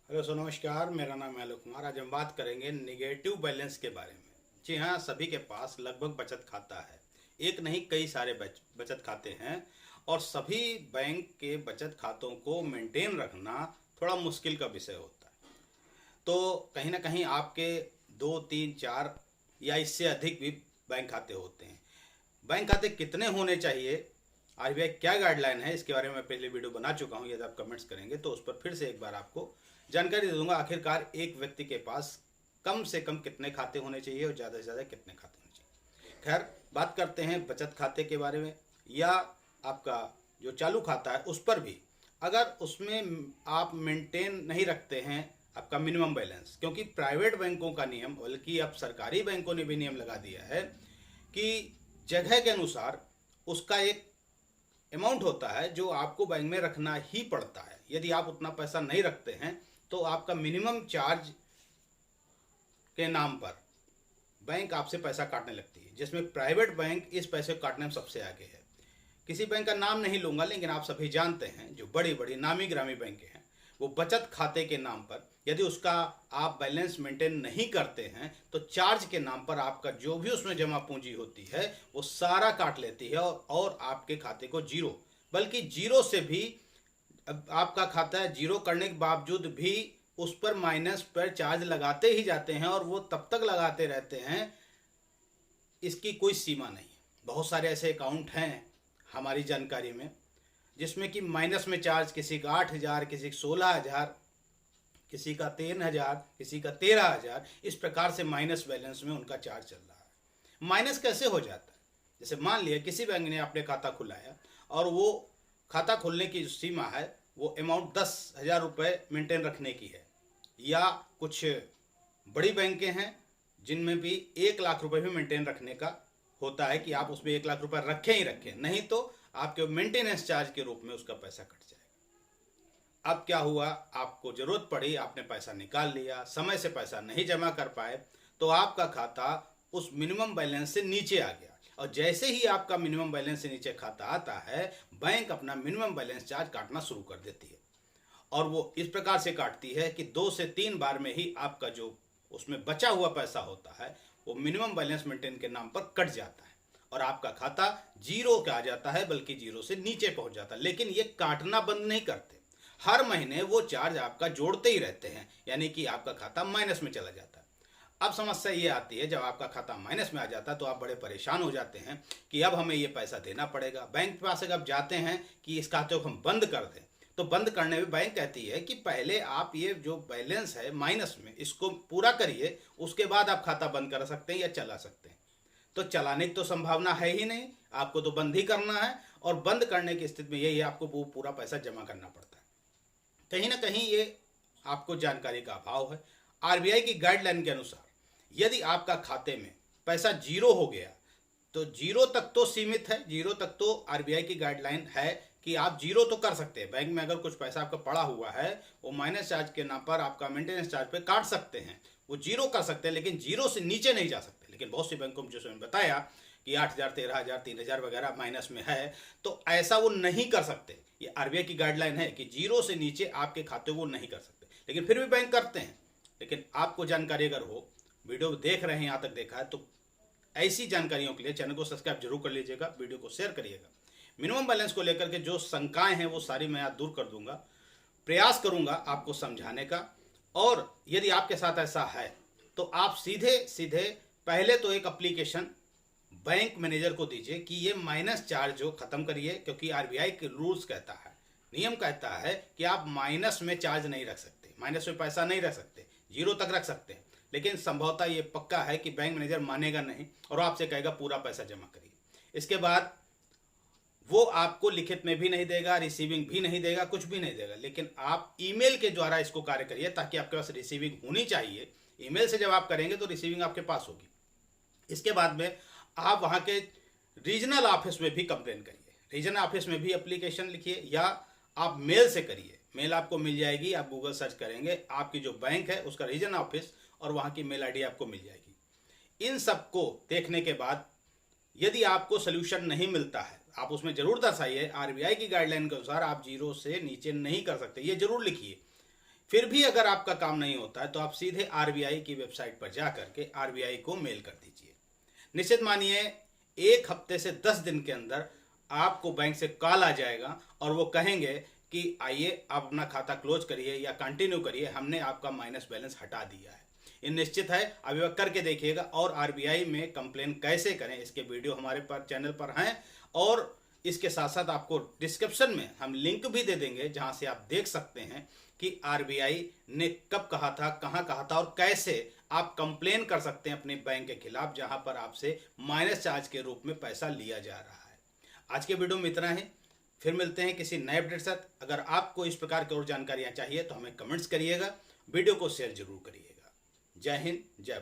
Hello सो नमस्कार, मेरा नाम है आलोक कुमार। आज हम बात करेंगे निगेटिव बैलेंस के बारे में। जी हाँ, सभी के पास लगभग बचत खाता है। एक नहीं, कई सारे बचत खाते हैं और सभी बैंक के बचत खातों को मेंटेन रखना थोड़ा मुश्किल का विषय होता है। तो कहीं ना कहीं आपके दो तीन चार या इससे अधिक भी बैंक खाते होते हैं। बैंक खाते कितने होने चाहिए, आरबीआई क्या गाइडलाइन है, इसके बारे में मैं पहले वीडियो बना चुका हूँ। यदि आप कमेंट्स करेंगे तो उस पर फिर से एक बार आपको जानकारी दे दूंगा। आखिरकार एक व्यक्ति के पास कम से कम कितने खाते होने चाहिए और ज़्यादा से ज़्यादा कितने खाते होने चाहिए। खैर, बात करते हैं बचत खाते के बारे में या आपका जो चालू खाता है उस पर भी। अगर उसमें आप मेंटेन नहीं रखते हैं आपका मिनिमम बैलेंस, क्योंकि प्राइवेट बैंकों का नियम, बल्कि अब सरकारी बैंकों ने भी नियम लगा दिया है कि जगह के अनुसार उसका एक अमाउंट होता है जो आपको बैंक में रखना ही पड़ता है। यदि आप उतना पैसा नहीं रखते हैं तो आपका मिनिमम चार्ज के नाम पर बैंक आपसे पैसा काटने लगती है, जिसमें प्राइवेट बैंक इस पैसे को काटने में सबसे आगे है। किसी बैंक का नाम नहीं लूंगा, लेकिन आप सभी जानते हैं जो बड़ी बड़ी नामी ग्रामी बैंक हैं, वो बचत खाते के नाम पर यदि उसका आप बैलेंस मेंटेन नहीं करते हैं तो चार्ज के नाम पर आपका जो भी उसमें जमा पूंजी होती है वो सारा काट लेती है और आपके खाते को जीरो, बल्कि जीरो से भी, अब आपका खाता है जीरो करने के बावजूद भी उस पर माइनस पर चार्ज लगाते ही जाते हैं और वो तब तक लगाते रहते हैं, इसकी कोई सीमा नहीं। बहुत सारे ऐसे अकाउंट हैं हमारी जानकारी में जिसमें कि माइनस में चार्ज किसी का 8,000, किसी का 16,000, किसी का 3,000, किसी का 13,000, इस प्रकार से माइनस बैलेंस में उनका चार्ज चल रहा है। माइनस कैसे हो जाता है? जैसे मान लिया किसी बैंक ने आपने खाता खुलाया और वो खाता खोलने की जो सीमा है वो अमाउंट 10,000 रुपये मेंटेन रखने की है, या कुछ बड़ी बैंकें हैं जिनमें भी 1,00,000 रुपये भी मेंटेन रखने का होता है कि आप उसमें 1,00,000 रुपये रखें ही रखें, नहीं तो आपके मेंटेनेंस चार्ज के रूप में उसका पैसा कट जाएगा। अब क्या हुआ, आपको जरूरत पड़ी, आपने पैसा निकाल लिया, समय से पैसा नहीं जमा कर पाए तो आपका खाता उस मिनिमम बैलेंस से नीचे आ गया, और जैसे ही आपका मिनिमम बैलेंस से नीचे खाता आता है बैंक अपना मिनिमम बैलेंस चार्ज काटना शुरू कर देती है। और वो इस प्रकार से काटती है कि 2 से 3 बार में ही आपका जो उसमें बचा हुआ पैसा होता है वो मिनिमम बैलेंस मेंटेन के नाम पर कट जाता है और आपका खाता जीरो का आ जाता है, बल्कि जीरो से नीचे पहुंच जाता है। लेकिन ये काटना बंद नहीं करते, हर महीने वो चार्ज आपका जोड़ते ही रहते हैं, यानी कि आपका खाता माइनस में चला जाता है। अब समस्या ये आती है, जब आपका खाता माइनस में आ जाता है तो आप बड़े परेशान हो जाते हैं कि अब हमें ये पैसा देना पड़ेगा। बैंक के पास अगर जाते हैं कि इस खाते को हम बंद कर दें, तो बंद करने में बैंक कहती है कि पहले आप ये जो बैलेंस है माइनस में इसको पूरा करिए, उसके बाद आप खाता बंद कर सकते हैं या चला सकते हैं। तो चलाने की तो संभावना है ही नहीं, आपको तो बंद ही करना है, और बंद करने की स्थिति में यही आपको वो पूरा पैसा जमा करना पड़ता है। कहीं ना कहीं ये आपको जानकारी का अभाव है। आरबीआई की गाइडलाइन के अनुसार यदि आपका खाते में पैसा जीरो हो गया तो जीरो तक तो सीमित है, जीरो तक तो आरबीआई की गाइडलाइन है कि आप जीरो तो कर सकते हैं। बैंक में अगर कुछ पैसा आपका पड़ा हुआ है वो माइनस चार्ज के नाम पर आपका मेंटेनेंस चार्ज पे काट सकते हैं, वो जीरो कर सकते हैं, लेकिन जीरो से नीचे नहीं जा सकते। लेकिन बहुत सी बैंकों में जैसे मैंने बताया कि 8,000, 13,000, 3,000 वगैरह माइनस में है, तो ऐसा वो नहीं कर सकते। ये आरबीआई की गाइडलाइन है कि जीरो से नीचे आपके खाते को नहीं कर सकते, लेकिन फिर भी बैंक करते हैं। लेकिन आपको जानकारी अगर हो, वीडियो देख रहे हैं यहाँ तक देखा है, तो ऐसी जानकारियों के लिए चैनल को सब्सक्राइब जरूर कर लीजिएगा, वीडियो को शेयर करिएगा। मिनिमम बैलेंस को लेकर के जो शंकाएं हैं वो सारी मैं आज दूर कर दूंगा, प्रयास करूंगा आपको समझाने का। और यदि आपके साथ ऐसा है तो आप सीधे सीधे पहले तो एक एप्लीकेशन बैंक मैनेजर को दीजिए कि ये माइनस चार्ज हो खत्म करिए, क्योंकि आरबीआई के रूल्स कहता है, नियम कहता है कि आप माइनस में चार्ज नहीं रख सकते, माइनस में पैसा नहीं रख सकते, जीरो तक रख सकते हैं। लेकिन संभवतः ये पक्का है कि बैंक मैनेजर मानेगा नहीं और आपसे कहेगा पूरा पैसा जमा करिए। इसके बाद वो आपको लिखित में भी नहीं देगा, रिसीविंग भी नहीं देगा, कुछ भी नहीं देगा, लेकिन आप ईमेल के द्वारा इसको कार्य करिए ताकि आपके पास रिसीविंग होनी चाहिए। ईमेल से जब आप करेंगे तो रिसीविंग आपके पास होगी। इसके बाद में आप वहाँ के रीजनल ऑफिस में भी कंप्लेन करिए, रीजनल ऑफिस में भी एप्लीकेशन लिखिए, या आप मेल से करिए। मेल आपको मिल जाएगी, आप गूगल सर्च करेंगे, आपकी जो बैंक है उसका रीजनल ऑफिस और वहाँ की मेल आईडी आपको मिल जाएगी। इन सबको देखने के बाद यदि आपको सोल्यूशन नहीं मिलता है, आप उसमें जरूर दर्शाइए आरबीआई की गाइडलाइन के अनुसार आप जीरो से नीचे नहीं कर सकते, ये जरूर लिखिए। फिर भी अगर आपका काम नहीं होता है तो आप सीधे आरबीआई की वेबसाइट पर जा करके आरबीआई को मेल कर दीजिए। निश्चित मानिए 1 हफ्ते से 10 दिन के अंदर आपको बैंक से कॉल आ जाएगा और वो कहेंगे कि आइए आप अपना खाता क्लोज करिए या कंटिन्यू करिए, हमने आपका माइनस बैलेंस हटा दिया है। ये निश्चित है, अभी वह करके देखिएगा। और आरबीआई में कंप्लेन कैसे करें इसके वीडियो हमारे पास चैनल पर हैं, और इसके साथ साथ आपको डिस्क्रिप्शन में हम लिंक भी दे देंगे जहां से आप देख सकते हैं कि आरबीआई ने कब कहा था, कहां कहा था और कैसे आप कंप्लेन कर सकते हैं अपने बैंक के खिलाफ जहां पर आपसे माइनस चार्ज के रूप में पैसा लिया जा रहा है। आज के वीडियो में इतना ही, फिर मिलते हैं किसी नए अपडेट साथ। अगर आपको इस प्रकार की और जानकारियां चाहिए तो हमें कमेंट्स करिएगा, वीडियो को शेयर जरूर करिएगा। जय हिंद, जय भारत।